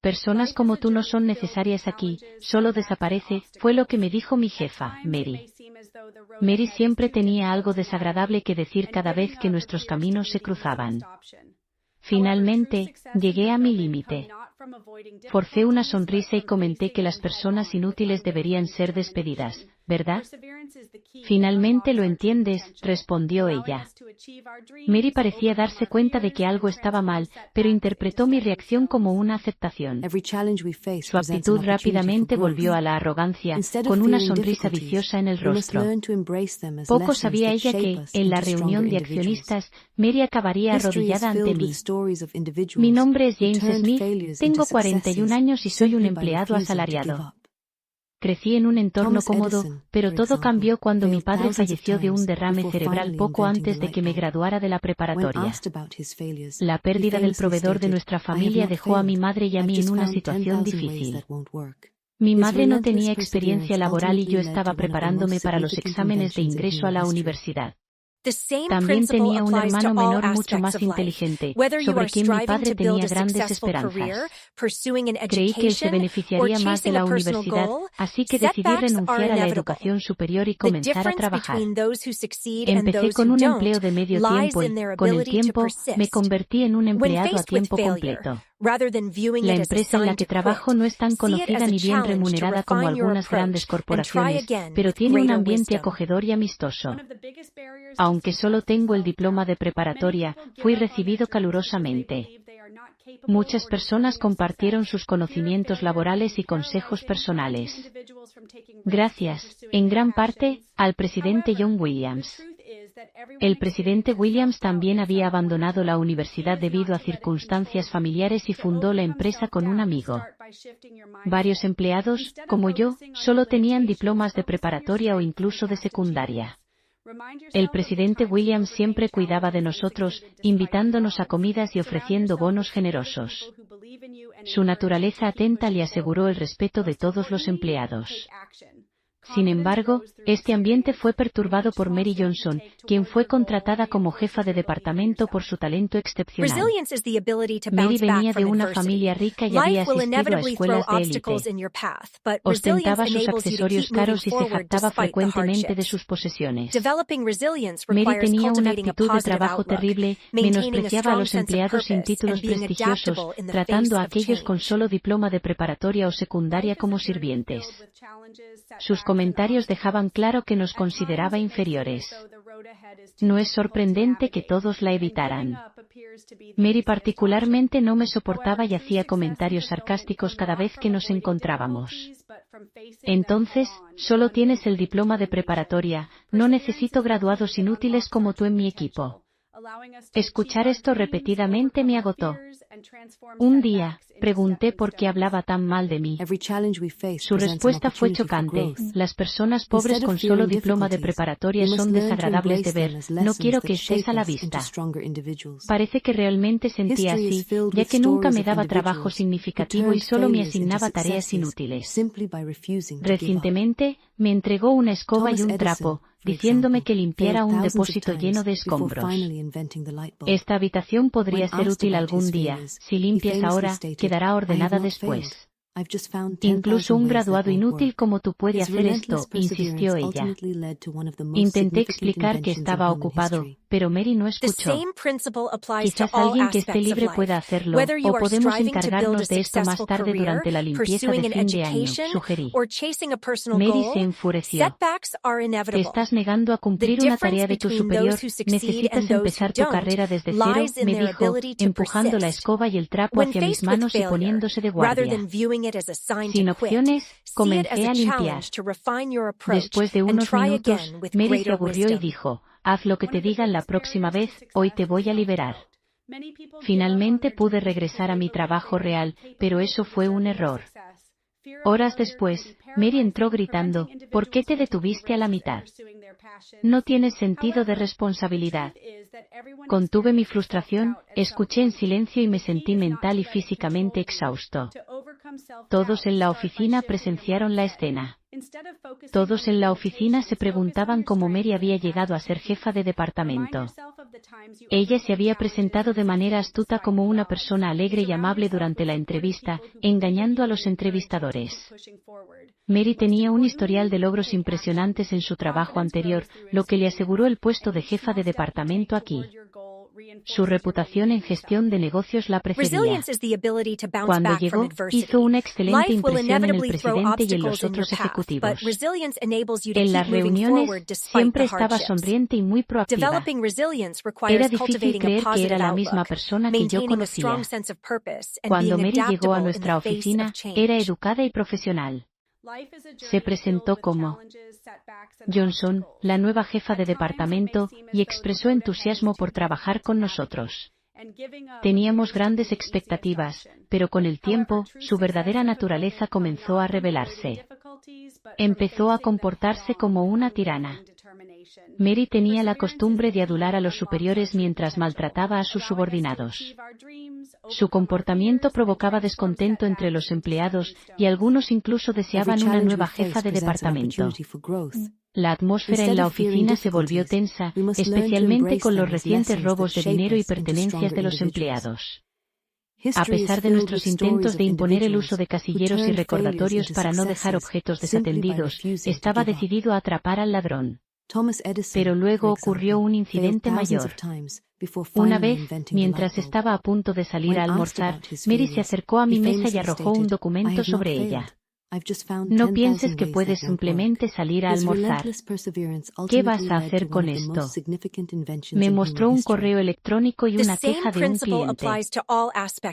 Personas como tú no son necesarias aquí, solo desaparece, fue lo que me dijo mi jefa, Mary. Mary siempre tenía algo desagradable que decir cada vez que nuestros caminos se cruzaban. Finalmente, llegué a mi límite. Forcé una sonrisa y comenté que las personas inútiles deberían ser despedidas, ¿verdad? Finalmente lo entiendes, respondió ella. Mary parecía darse cuenta de que algo estaba mal, pero interpretó mi reacción como una aceptación. Su actitud rápidamente volvió a la arrogancia, con una sonrisa viciosa en el rostro. Poco sabía ella que, en la reunión de accionistas, Mary acabaría arrodillada ante mí. Mi nombre es James Smith, tengo 41 años y soy un empleado asalariado. Crecí en un entorno cómodo, pero todo cambió cuando mi padre falleció de un derrame cerebral poco antes de que me graduara de la preparatoria. La pérdida del proveedor de nuestra familia dejó a mi madre y a mí en una situación difícil. Mi madre no tenía experiencia laboral y yo estaba preparándome para los exámenes de ingreso a la universidad. También tenía un hermano menor mucho más inteligente, sobre quien mi padre tenía grandes esperanzas. Creí que él se beneficiaría más de la universidad, así que decidí renunciar a la educación superior y comenzar a trabajar. Empecé con un empleo de medio tiempo y, con el tiempo, me convertí en un empleado a tiempo completo. La empresa en la que trabajo no es tan conocida ni bien remunerada como algunas grandes corporaciones, pero tiene un ambiente acogedor y amistoso. Aunque solo tengo el diploma de preparatoria, fui recibido calurosamente. Muchas personas compartieron sus conocimientos laborales y consejos personales. Gracias, en gran parte, al presidente John Williams. El presidente Williams también había abandonado la universidad debido a circunstancias familiares y fundó la empresa con un amigo. Varios empleados, como yo, solo tenían diplomas de preparatoria o incluso de secundaria. El presidente Williams siempre cuidaba de nosotros, invitándonos a comidas y ofreciendo bonos generosos. Su naturaleza atenta le aseguró el respeto de todos los empleados. Sin embargo, este ambiente fue perturbado por Mary Johnson, quien fue contratada como jefa de departamento por su talento excepcional. Mary venía de una familia rica y había asistido a escuelas de élite. Ostentaba sus accesorios caros y se jactaba frecuentemente de sus posesiones. Mary tenía una actitud de trabajo terrible, menospreciaba a los empleados sin títulos prestigiosos, tratando a aquellos con solo diploma de preparatoria o secundaria como sirvientes. Sus comentarios dejaban claro que nos consideraba inferiores. No es sorprendente que todos la evitaran. Mary particularmente no me soportaba y hacía comentarios sarcásticos cada vez que nos encontrábamos. Entonces, solo tienes el diploma de preparatoria, no necesito graduados inútiles como tú en mi equipo. Escuchar esto repetidamente me agotó. Un día, pregunté por qué hablaba tan mal de mí. Su respuesta fue chocante. Las personas pobres con solo diploma de preparatoria son desagradables de ver, no quiero que estés a la vista. Parece que realmente sentía así, ya que nunca me daba trabajo significativo y solo me asignaba tareas inútiles. Recientemente, me entregó una escoba y un trapo, diciéndome que limpiara un depósito lleno de escombros. Esta habitación podría ser útil algún día, si limpias ahora, quedará ordenada después. Incluso un graduado inútil como tú puede hacer esto, insistió ella. Intenté explicar que estaba ocupado, pero Mary no escuchó. Quizás alguien que esté libre pueda hacerlo, o podemos encargarnos de esto más tarde durante la limpieza de fin de año, sugerí. Mary se enfureció. Te estás negando a cumplir una tarea de tu superior, necesitas empezar tu carrera desde cero, me dijo, empujando la escoba y el trapo hacia mis manos y poniéndose de guardia. Sin opciones, comencé a limpiar. Después de unos minutos, Mary se aburrió y dijo, haz lo que te digan la próxima vez, hoy te voy a liberar. Finalmente pude regresar a mi trabajo real, pero eso fue un error. Horas después, Mary entró gritando, ¿por qué te detuviste a la mitad? No tienes sentido de responsabilidad. Contuve mi frustración, escuché en silencio y me sentí mental y físicamente exhausto. Todos en la oficina presenciaron la escena. Todos en la oficina se preguntaban cómo Mary había llegado a ser jefa de departamento. Ella se había presentado de manera astuta como una persona alegre y amable durante la entrevista, engañando a los entrevistadores. Mary tenía un historial de logros impresionantes en su trabajo anterior, lo que le aseguró el puesto de jefa de departamento aquí. Su reputación en gestión de negocios la precedía. Cuando llegó, hizo una excelente impresión en el presidente y en los otros ejecutivos. En las reuniones, siempre estaba sonriente y muy proactiva. Era difícil creer que era la misma persona que yo conocía. Cuando Mary llegó a nuestra oficina, era educada y profesional. Se presentó como Johnson, la nueva jefa de departamento, y expresó entusiasmo por trabajar con nosotros. Teníamos grandes expectativas, pero con el tiempo, su verdadera naturaleza comenzó a revelarse. Empezó a comportarse como una tirana. Mary tenía la costumbre de adular a los superiores mientras maltrataba a sus subordinados. Su comportamiento provocaba descontento entre los empleados, y algunos incluso deseaban una nueva jefa de departamento. La atmósfera en la oficina se volvió tensa, especialmente con los recientes robos de dinero y pertenencias de los empleados. A pesar de nuestros intentos de imponer el uso de casilleros y recordatorios para no dejar objetos desatendidos, estaba decidido a atrapar al ladrón. Pero luego ocurrió un incidente mayor. Una vez, mientras estaba a punto de salir a almorzar, Mary se acercó a mi mesa y arrojó un documento sobre ella. No pienses que puedes simplemente salir a almorzar. ¿Qué vas a hacer con esto? Me mostró un correo electrónico y una queja de un cliente.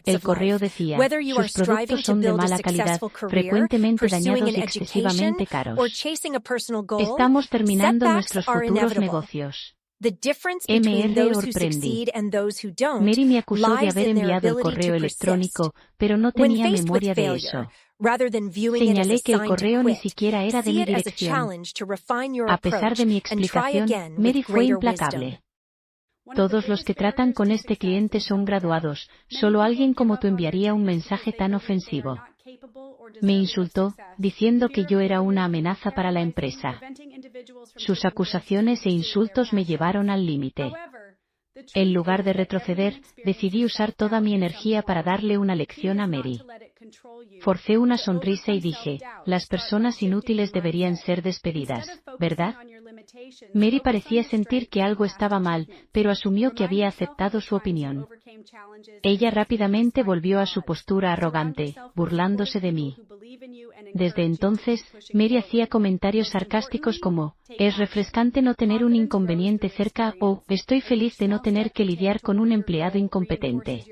El correo decía, sus productos son de mala calidad, frecuentemente dañados y excesivamente caros. Estamos terminando nuestros futuros negocios. M.R. Orprendi. Mary me acusó de haber enviado el correo electrónico, pero no tenía memoria de eso. Señalé que el correo ni siquiera era de mi dirección. A pesar de mi explicación, Mary fue implacable. Todos los que tratan con este cliente son graduados, solo alguien como tú enviaría un mensaje tan ofensivo. Me insultó, diciendo que yo era una amenaza para la empresa. Sus acusaciones e insultos me llevaron al límite. En lugar de retroceder, decidí usar toda mi energía para darle una lección a Mary. Forcé una sonrisa y dije, las personas inútiles deberían ser despedidas, ¿verdad? Mary parecía sentir que algo estaba mal, pero asumió que había aceptado su opinión. Ella rápidamente volvió a su postura arrogante, burlándose de mí. Desde entonces, Mary hacía comentarios sarcásticos como, es refrescante no tener un inconveniente cerca, o, estoy feliz de no tener que lidiar con un empleado incompetente.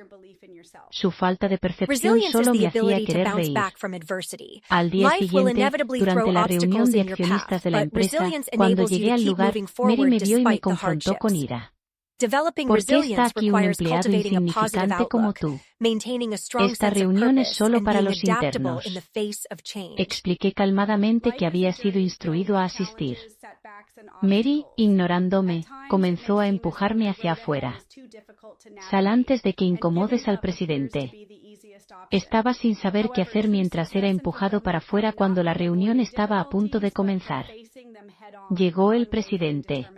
Su falta de percepción solo me hacía querer reír. Al día siguiente, durante la reunión de accionistas de la empresa, cuando llegué al lugar, Mary me vio y me confrontó con ira. ¿Por qué está aquí un empleado insignificante como tú? Esta reunión es solo para los internos. Expliqué calmadamente que había sido instruido a asistir. Mary, ignorándome, comenzó a empujarme hacia afuera. Sal antes de que incomodes al presidente. Estaba sin saber qué hacer mientras era empujado para afuera cuando la reunión estaba a punto de comenzar. Llegó el presidente.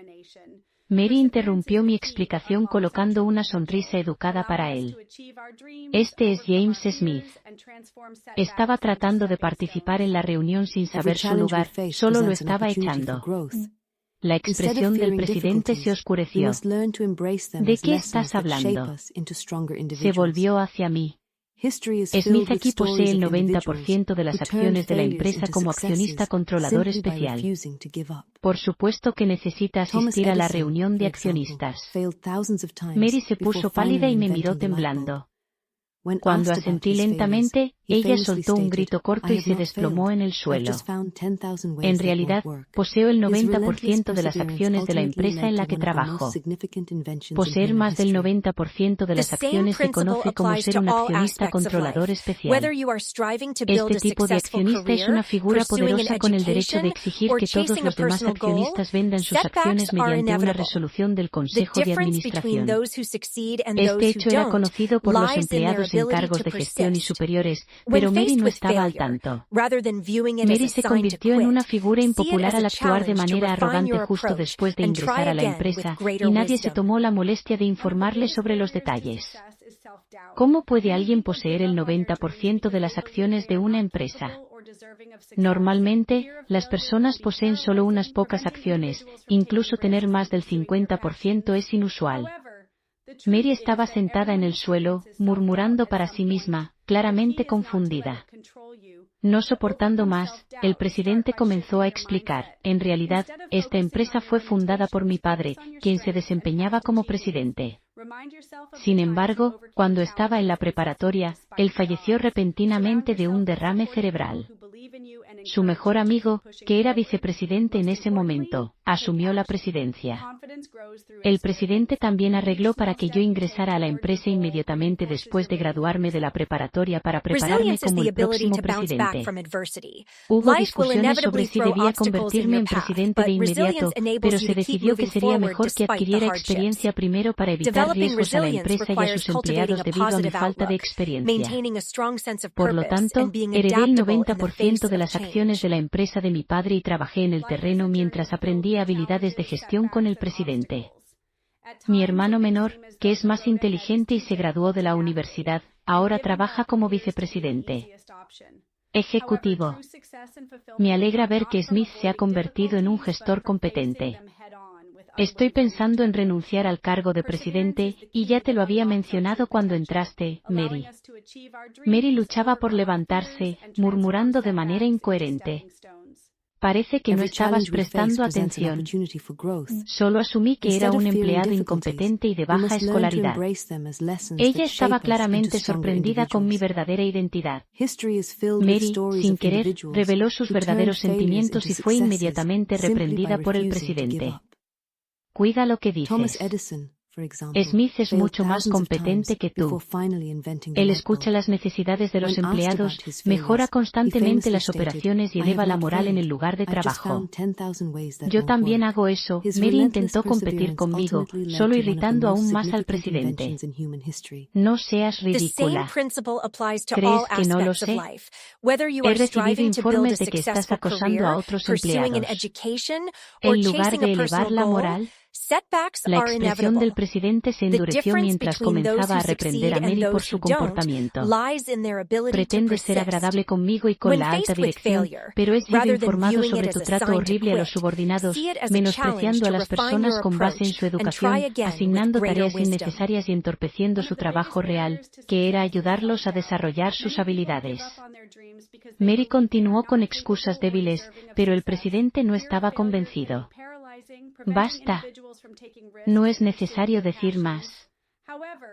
Mary interrumpió mi explicación colocando una sonrisa educada para él. Este es James Smith. Estaba tratando de participar en la reunión sin saber su lugar, solo lo estaba echando. La expresión del presidente se oscureció. ¿De qué estás hablando? Se volvió hacia mí. Smith aquí posee el 90% de las acciones de la empresa como accionista controlador especial. Por supuesto que necesita asistir a la reunión de accionistas. Mary se puso pálida y me miró temblando. Cuando asentí lentamente, ella soltó un grito corto y se desplomó en el suelo. En realidad, poseo el 90% de las acciones de la empresa en la que trabajo. Poseer más del 90% de las acciones se conoce como ser un accionista controlador especial. Este tipo de accionista es una figura poderosa con el derecho de exigir que todos los demás accionistas vendan sus acciones mediante una resolución del Consejo de Administración. Este hecho era conocido por los empleados en cargos de gestión y superiores, pero Mary no estaba al tanto. Mary se convirtió en una figura impopular al actuar de manera arrogante justo después de ingresar a la empresa, y nadie se tomó la molestia de informarle sobre los detalles. ¿Cómo puede alguien poseer el 90% de las acciones de una empresa? Normalmente, las personas poseen solo unas pocas acciones, incluso tener más del 50% es inusual. Mary estaba sentada en el suelo, murmurando para sí misma, claramente confundida. No soportando más, el presidente comenzó a explicar, en realidad, esta empresa fue fundada por mi padre, quien se desempeñaba como presidente. Sin embargo, cuando estaba en la preparatoria, él falleció repentinamente de un derrame cerebral. Su mejor amigo, que era vicepresidente en ese momento, asumió la presidencia. El presidente también arregló para que yo ingresara a la empresa inmediatamente después de graduarme de la preparatoria para prepararme como el próximo presidente. Hubo discusiones sobre si debía convertirme en presidente de inmediato, pero se decidió que sería mejor que adquiriera experiencia primero para evitar riesgos a la empresa y a sus empleados debido a mi falta de experiencia. Por lo tanto, heredé el 90% de las acciones de la empresa de mi padre y trabajé en el terreno mientras aprendía habilidades de gestión con el presidente. Mi hermano menor, que es más inteligente y se graduó de la universidad, ahora trabaja como vicepresidente ejecutivo. Me alegra ver que Smith se ha convertido en un gestor competente. Estoy pensando en renunciar al cargo de presidente, y ya te lo había mencionado cuando entraste, Mary. Mary luchaba por levantarse, murmurando de manera incoherente. Parece que no estabas prestando atención. Solo asumí que era un empleado incompetente y de baja escolaridad. Ella estaba claramente sorprendida con mi verdadera identidad. Mary, sin querer, reveló sus verdaderos sentimientos y fue inmediatamente reprendida por el presidente. Cuida lo que dices. Smith es mucho más competente que tú. Él escucha las necesidades de los empleados, mejora constantemente las operaciones y eleva la moral en el lugar de trabajo. Yo también hago eso. Mary intentó competir conmigo, solo irritando aún más al presidente. No seas ridícula. ¿Crees que no lo sé? He recibido informes de que estás acosando a otros empleados. En lugar de elevar la moral, la expresión del presidente se endureció mientras comenzaba a reprender a Mary por su comportamiento. Pretende ser agradable conmigo y con la alta dirección, pero he sido informado sobre tu trato horrible a los subordinados, menospreciando a las personas con base en su educación, asignando tareas innecesarias y entorpeciendo su trabajo real, que era ayudarlos a desarrollar sus habilidades. Mary continuó con excusas débiles, pero el presidente no estaba convencido. Basta. No es necesario decir más.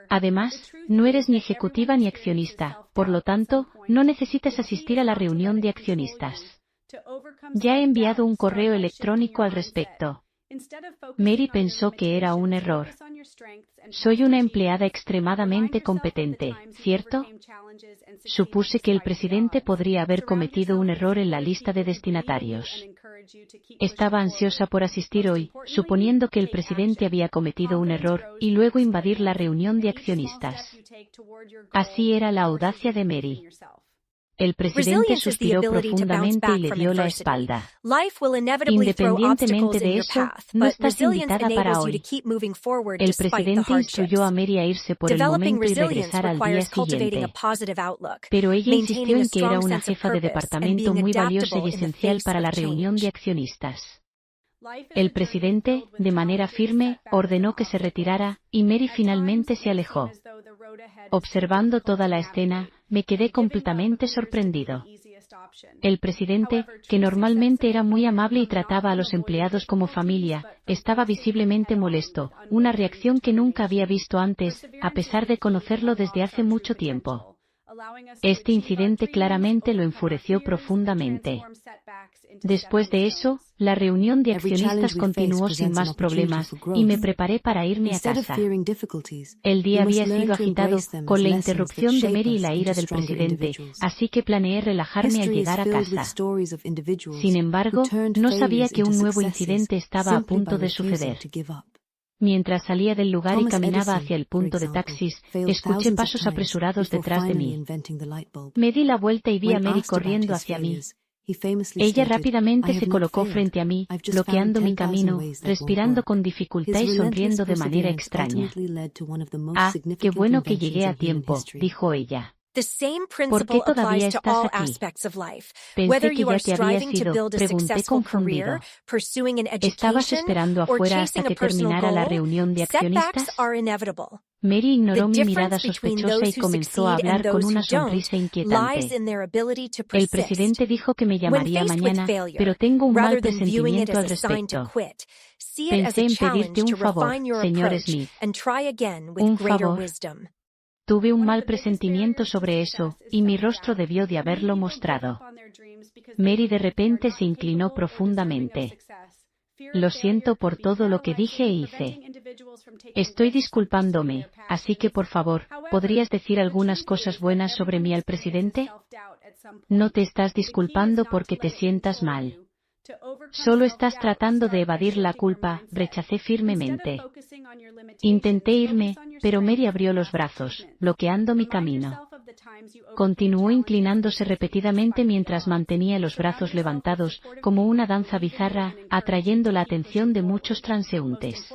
Además, no eres ni ejecutiva ni accionista, por lo tanto, no necesitas asistir a la reunión de accionistas. Ya he enviado un correo electrónico al respecto. Mary pensó que era un error. Soy una empleada extremadamente competente, ¿cierto? Supuse que el presidente podría haber cometido un error en la lista de destinatarios. Estaba ansiosa por asistir hoy, suponiendo que el presidente había cometido un error, y luego invadir la reunión de accionistas. Así era la audacia de Mary. El presidente suspiró profundamente y le dio la espalda. Independientemente de eso, no estás invitada para hoy. El presidente instruyó a Mary a irse por el momento y regresar al día siguiente. Pero ella insistió en que era una jefa de departamento muy valiosa y esencial para la reunión de accionistas. El presidente, de manera firme, ordenó que se retirara, y Mary finalmente se alejó. Observando toda la escena, me quedé completamente sorprendido. El presidente, que normalmente era muy amable y trataba a los empleados como familia, estaba visiblemente molesto, una reacción que nunca había visto antes, a pesar de conocerlo desde hace mucho tiempo. Este incidente claramente lo enfureció profundamente. Después de eso, la reunión de accionistas continuó sin más problemas, y me preparé para irme a casa. El día había sido agitado, con la interrupción de Mary y la ira del presidente, así que planeé relajarme al llegar a casa. Sin embargo, no sabía que un nuevo incidente estaba a punto de suceder. Mientras salía del lugar y caminaba hacia el punto de taxis, escuché pasos apresurados detrás de mí. Me di la vuelta y vi a Mary corriendo hacia mí. Ella rápidamente se colocó frente a mí, bloqueando mi camino, respirando con dificultad y sonriendo de manera extraña. Ah, qué bueno que llegué a tiempo, dijo ella. ¿Por qué todavía estás aquí? Pensé que ya te habías ido, pregunté confundido. ¿Estabas esperando afuera hasta que terminara la reunión de accionistas? Mary ignoró mi mirada sospechosa y comenzó a hablar con una sonrisa inquietante. El presidente dijo que me llamaría mañana, pero tengo un mal presentimiento al respecto. Pensé en pedirte un favor, señor Smith. ¿Un favor? Tuve un mal presentimiento sobre eso, y mi rostro debió de haberlo mostrado. Mary de repente se inclinó profundamente. Lo siento por todo lo que dije e hice. Estoy disculpándome, así que por favor, ¿podrías decir algunas cosas buenas sobre mí al presidente? No te estás disculpando porque te sientas mal. Solo estás tratando de evadir la culpa, rechacé firmemente. Intenté irme, pero Mary abrió los brazos, bloqueando mi camino. Continuó inclinándose repetidamente mientras mantenía los brazos levantados, como una danza bizarra, atrayendo la atención de muchos transeúntes.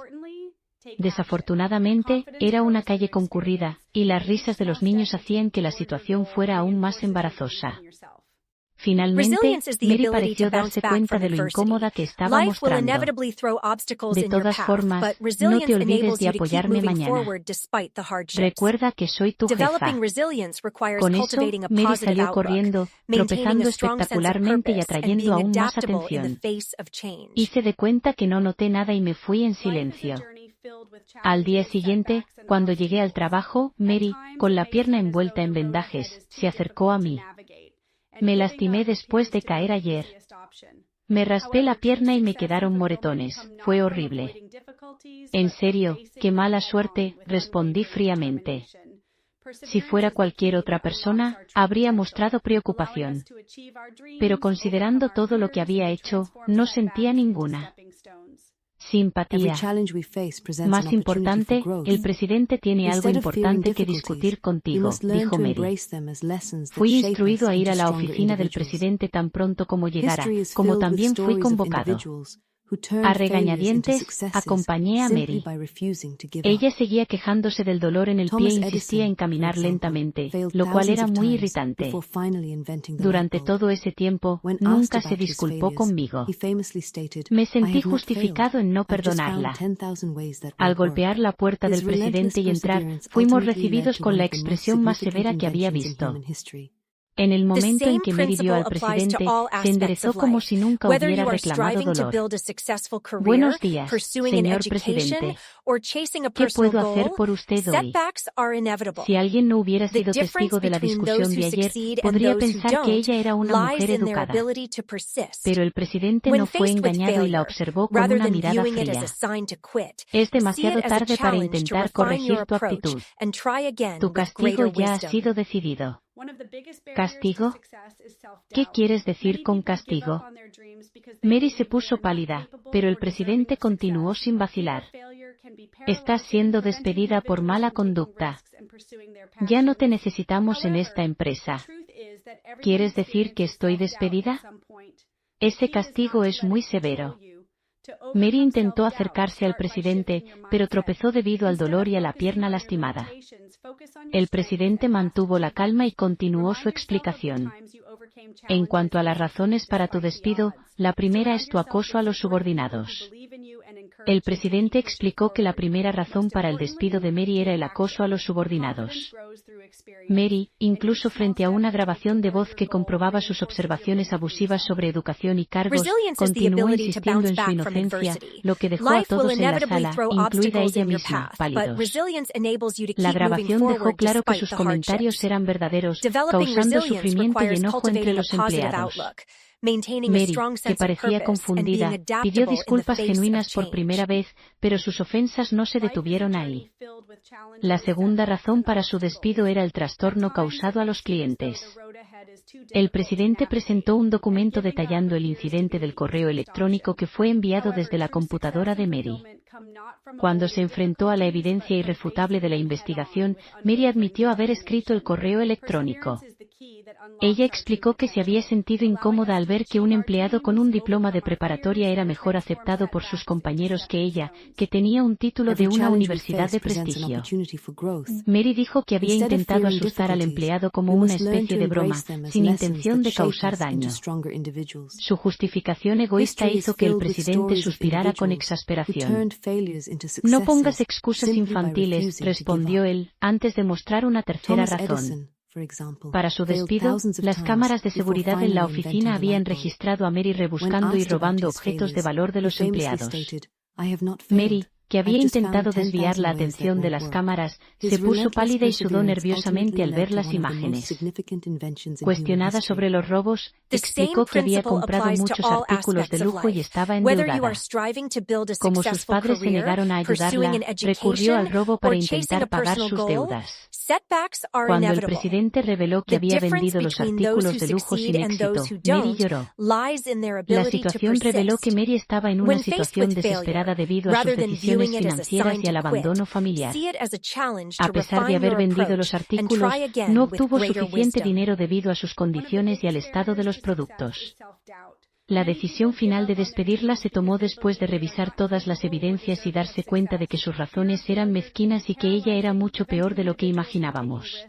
Desafortunadamente, era una calle concurrida, y las risas de los niños hacían que la situación fuera aún más embarazosa. Finalmente, Mary pareció darse cuenta de lo incómoda que estaba mostrando. De todas formas, no te olvides de apoyarme mañana. Recuerda que soy tu jefa. Con eso, Mary salió corriendo, tropezando espectacularmente y atrayendo aún más atención. Hice de cuenta que no noté nada y me fui en silencio. Al día siguiente, cuando llegué al trabajo, Mary, con la pierna envuelta en vendajes, se acercó a mí. Me lastimé después de caer ayer. Me raspé la pierna y me quedaron moretones. Fue horrible. En serio, qué mala suerte, respondí fríamente. Si fuera cualquier otra persona, habría mostrado preocupación. Pero considerando todo lo que había hecho, no sentía ninguna simpatía. Más importante, el presidente tiene algo importante que discutir contigo, dijo Mary. Fui instruido a ir a la oficina del presidente tan pronto como llegara, como también fui convocado. A regañadientes, acompañé a Mary. Ella seguía quejándose del dolor en el pie e insistía en caminar lentamente, lo cual era muy irritante. Durante todo ese tiempo, nunca se disculpó conmigo. Me sentí justificado en no perdonarla. Al golpear la puerta del presidente y entrar, fuimos recibidos con la expresión más severa que había visto. En el momento en que Mary vio al presidente, se enderezó como si nunca hubiera reclamado dolor. Buenos días, señor presidente. ¿Qué puedo hacer por usted hoy? Si alguien no hubiera sido testigo de la discusión de ayer, podría pensar que ella era una mujer educada. Pero el presidente no fue engañado y la observó con una mirada fría. Es demasiado tarde para intentar corregir tu actitud. Tu castigo ya ha sido decidido. ¿Castigo? ¿Qué quieres decir con castigo? Mary se puso pálida, pero el presidente continuó sin vacilar. Estás siendo despedida por mala conducta. Ya no te necesitamos en esta empresa. ¿Quieres decir que estoy despedida? Ese castigo es muy severo. Mary intentó acercarse al presidente, pero tropezó debido al dolor y a la pierna lastimada. El presidente mantuvo la calma y continuó su explicación. En cuanto a las razones para tu despido, la primera es tu acoso a los subordinados. El presidente explicó que la primera razón para el despido de Mary era el acoso a los subordinados. Mary, incluso frente a una grabación de voz que comprobaba sus observaciones abusivas sobre educación y cargos, continuó insistiendo en su inocencia, lo que dejó a todos en la sala, incluida ella misma, pálidos. La grabación dejó claro que sus comentarios eran verdaderos, causando sufrimiento y enojo entre los empleados. Mary, que parecía confundida, pidió disculpas genuinas por primera vez, pero sus ofensas no se detuvieron ahí. La segunda razón para su despido era el trastorno causado a los clientes. El presidente presentó un documento detallando el incidente del correo electrónico que fue enviado desde la computadora de Mary. Cuando se enfrentó a la evidencia irrefutable de la investigación, Mary admitió haber escrito el correo electrónico. Ella explicó que se había sentido incómoda al ver que un empleado con un diploma de preparatoria era mejor aceptado por sus compañeros que ella, que tenía un título de una universidad de prestigio. Mary dijo que había intentado asustar al empleado como una especie de broma, sin intención de causar daño. Su justificación egoísta hizo que el presidente suspirara con exasperación. No pongas excusas infantiles, respondió él, antes de mostrar una tercera razón. Para su despido, las cámaras de seguridad en la oficina habían registrado a Mary rebuscando y robando objetos de valor de los empleados. Mary, que había intentado desviar la atención de las cámaras, se puso pálida y sudó nerviosamente al ver las imágenes. Cuestionada sobre los robos, explicó que había comprado muchos artículos de lujo y estaba endeudada. Como sus padres se negaron a ayudarla, recurrió al robo para intentar pagar sus deudas. Cuando el presidente reveló que había vendido los artículos de lujo sin éxito, Mary lloró. La situación reveló que Mary estaba en una situación desesperada debido a sus decisiones financieras y al abandono familiar. A pesar de haber vendido los artículos, no obtuvo suficiente dinero debido a sus condiciones y al estado de los productos. La decisión final de despedirla se tomó después de revisar todas las evidencias y darse cuenta de que sus razones eran mezquinas y que ella era mucho peor de lo que imaginábamos.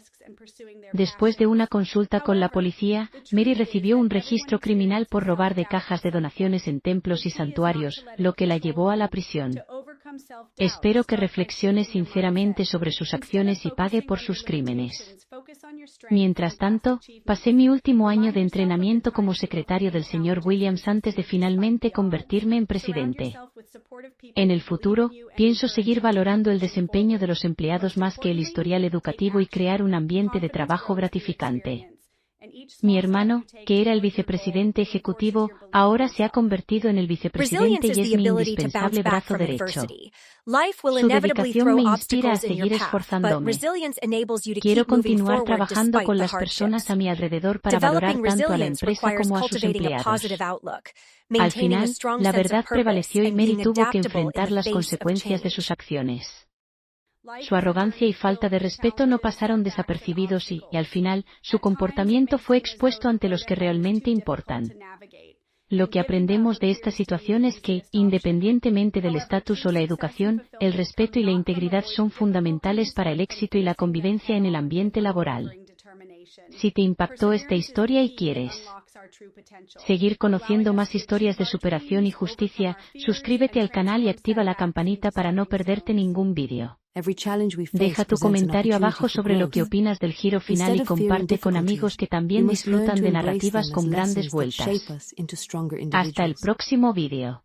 Después de una consulta con la policía, Mary recibió un registro criminal por robar de cajas de donaciones en templos y santuarios, lo que la llevó a la prisión. Espero que reflexione sinceramente sobre sus acciones y pague por sus crímenes. Mientras tanto, pasé mi último año de entrenamiento como secretario del señor Williams antes de finalmente convertirme en presidente. En el futuro, pienso seguir valorando el desempeño de los empleados más que el historial educativo y crear un ambiente de trabajo gratificante. Mi hermano, que era el vicepresidente ejecutivo, ahora se ha convertido en el vicepresidente y es mi indispensable brazo derecho. Su dedicación me inspira a seguir esforzándome. Quiero continuar trabajando con las personas a mi alrededor para valorar tanto a la empresa como a sus empleados. Al final, la verdad prevaleció y Mary tuvo que enfrentar las consecuencias de sus acciones. Su arrogancia y falta de respeto no pasaron desapercibidos y, al final, su comportamiento fue expuesto ante los que realmente importan. Lo que aprendemos de esta situación es que, independientemente del estatus o la educación, el respeto y la integridad son fundamentales para el éxito y la convivencia en el ambiente laboral. Si te impactó esta historia y quieres seguir conociendo más historias de superación y justicia, suscríbete al canal y activa la campanita para no perderte ningún vídeo. Deja tu comentario abajo sobre lo que opinas del giro final y comparte con amigos que también disfrutan de narrativas con grandes vueltas. Hasta el próximo vídeo.